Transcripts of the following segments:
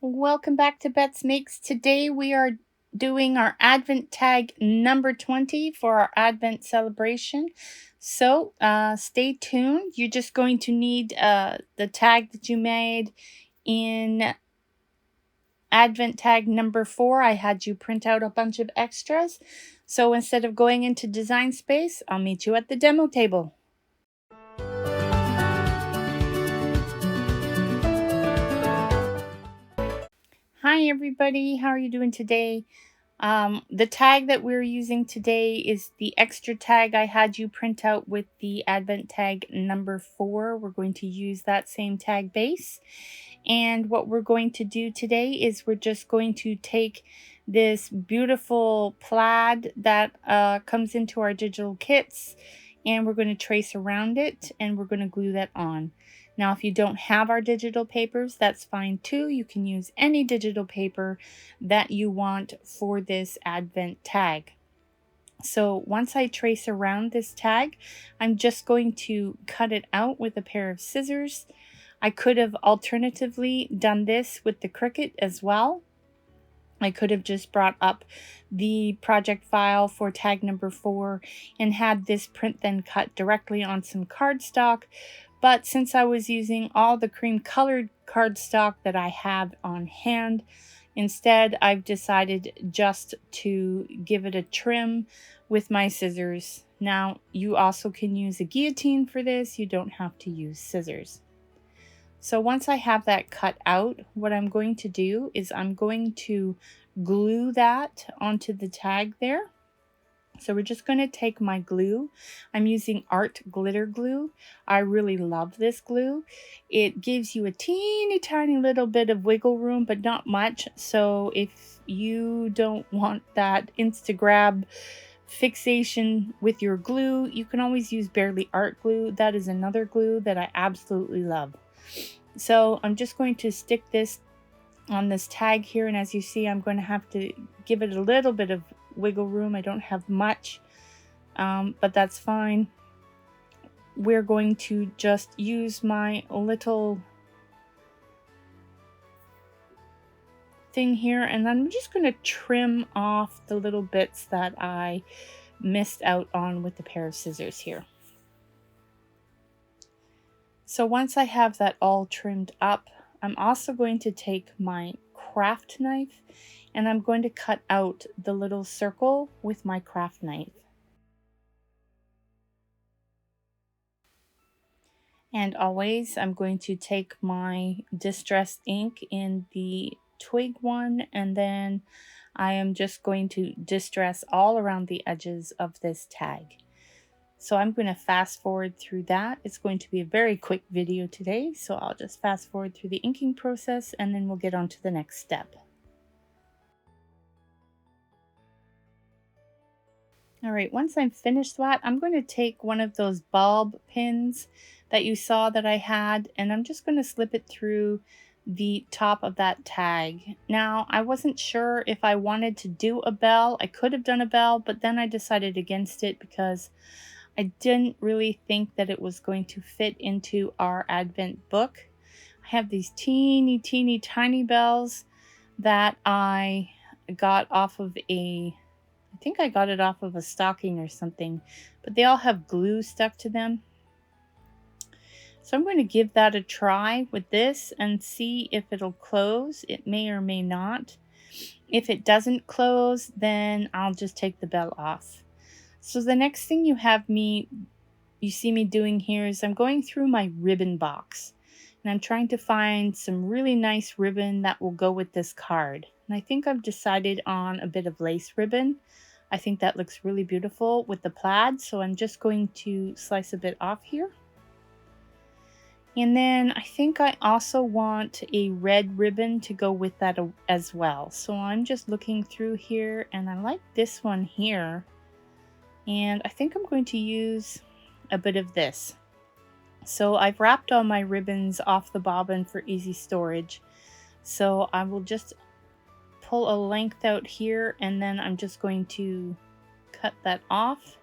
Welcome back to Bette's Makes. Today we are doing our Advent tag number 20 for our Advent celebration. So stay tuned. You're just going to need the tag that you made in Advent tag number 4. I had you print out a bunch of extras. So instead of going into Design Space, I'll meet you at the demo table. Hi everybody, how are you doing today? The tag that we're using today is the extra tag I had you print out with the Advent tag number 4. We're going to use that same tag base. And what we're going to do today is we're just going to take this beautiful plaid that comes into our digital kits, and we're going to trace around it, and we're going to glue that on. Now, if you don't have our digital papers, that's fine too. You can use any digital paper that you want for this Advent tag. So once I trace around this tag, I'm just going to cut it out with a pair of scissors. I could have alternatively done this with the Cricut as well. I could have just brought up the project file for tag number 4 and had this print then cut directly on some cardstock. But since I was using all the cream colored cardstock that I have on hand, instead I've decided just to give it a trim with my scissors. Now, you also can use a guillotine for this. You don't have to use scissors. So once I have that cut out, what I'm going to do is I'm going to glue that onto the tag there. So we're just going to take my glue. I'm using Art Glitter Glue. I really love this glue. It gives you a teeny tiny little bit of wiggle room, but not much. So if you don't want that Instagrab fixation with your glue, you can always use Barely Art Glue. That is another glue that I absolutely love. So I'm just going to stick this on this tag here, and as you see, I'm going to have to give it a little bit of wiggle room. I don't have much, but that's fine. We're going to just use my little thing here, and I'm just going to trim off the little bits that I missed out on with the pair of scissors here. So once I have that all trimmed up, I'm also going to take my craft knife and I'm going to cut out the little circle with my craft knife. And always I'm going to take my distressed ink in the twig one, and then I am just going to distress all around the edges of this tag. So I'm going to fast forward through that. It's going to be a very quick video today, so I'll just fast forward through the inking process and then we'll get on to the next step. All right, once I'm finished that, I'm going to take one of those bulb pins that you saw that I had, and I'm just going to slip it through the top of that tag. Now, I wasn't sure if I wanted to do a bell. I could have done a bell, but then I decided against it because I didn't really think that it was going to fit into our Advent book. I have these teeny tiny bells that I got off of I think I got it off of a stocking or something, but they all have glue stuck to them. So I'm going to give that a try with this and see if it'll close. It may or may not. If it doesn't close, then I'll just take the bell off. So the next thing you see me doing here is I'm going through my ribbon box. And I'm trying to find some really nice ribbon that will go with this card. And I think I've decided on a bit of lace ribbon. I think that looks really beautiful with the plaid. So I'm just going to slice a bit off here. And then I think I also want a red ribbon to go with that as well. So I'm just looking through here and I like this one here. And I think I'm going to use a bit of this. So I've wrapped all my ribbons off the bobbin for easy storage. So I will just pull a length out here and then I'm just going to cut that off.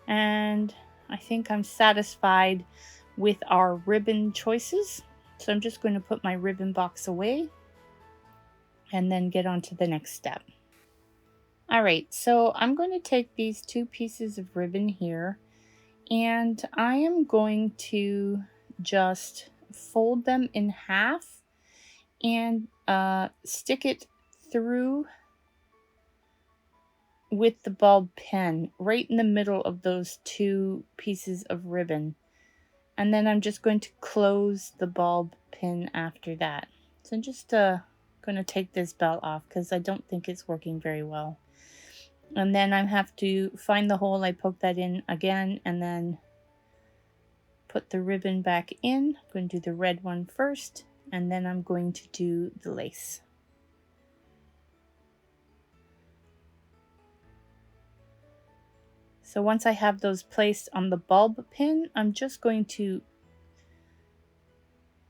And I think I'm satisfied with our ribbon choices. So I'm just going to put my ribbon box away. and then get on to the next step. All right, so I'm going to take these 2 pieces of ribbon here, and I am going to just fold them in half and stick it through with the bulb pin right in the middle of those 2 pieces of ribbon. And then I'm just going to close the bulb pin after that. So I'm just going to take this belt off because I don't think it's working very well. And then I have to find the hole. I poke that in again and then put the ribbon back in. I'm going to do the red one first, and then I'm going to do the lace. So once I have those placed on the bulb pin, I'm just going to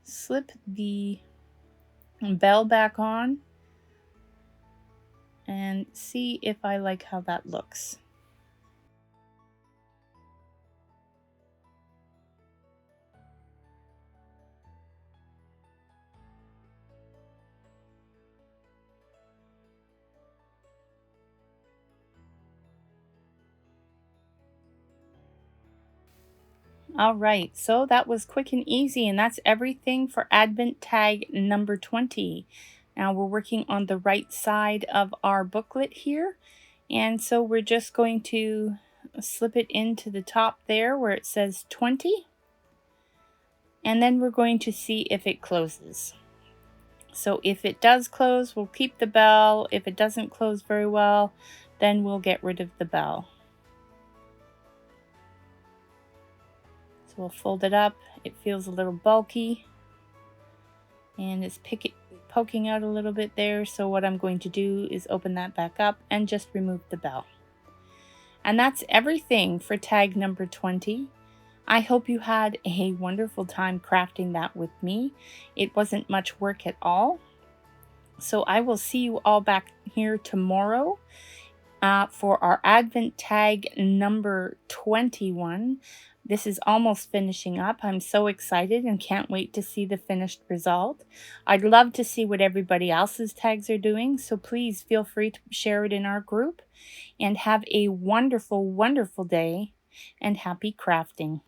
slip the bell back on and see if I like how that looks. All right, so that was quick and easy, and that's everything for Advent tag number 20. Now we're working on the right side of our booklet here, and so we're just going to slip it into the top there where it says 20, and then we're going to see if it closes. So if it does close, we'll keep the bell. If it doesn't close very well, then we'll get rid of the bell. So we'll fold it up. It feels a little bulky and it's poking out a little bit there. So what I'm going to do is open that back up and just remove the bell. And that's everything for tag number 20. I hope you had a wonderful time crafting that with me. It wasn't much work at all. So I will see you all back here tomorrow for our Advent tag number 21. This is almost finishing up. I'm so excited and can't wait to see the finished result. I'd love to see what everybody else's tags are doing, so please feel free to share it in our group. And have a wonderful, wonderful day, and happy crafting.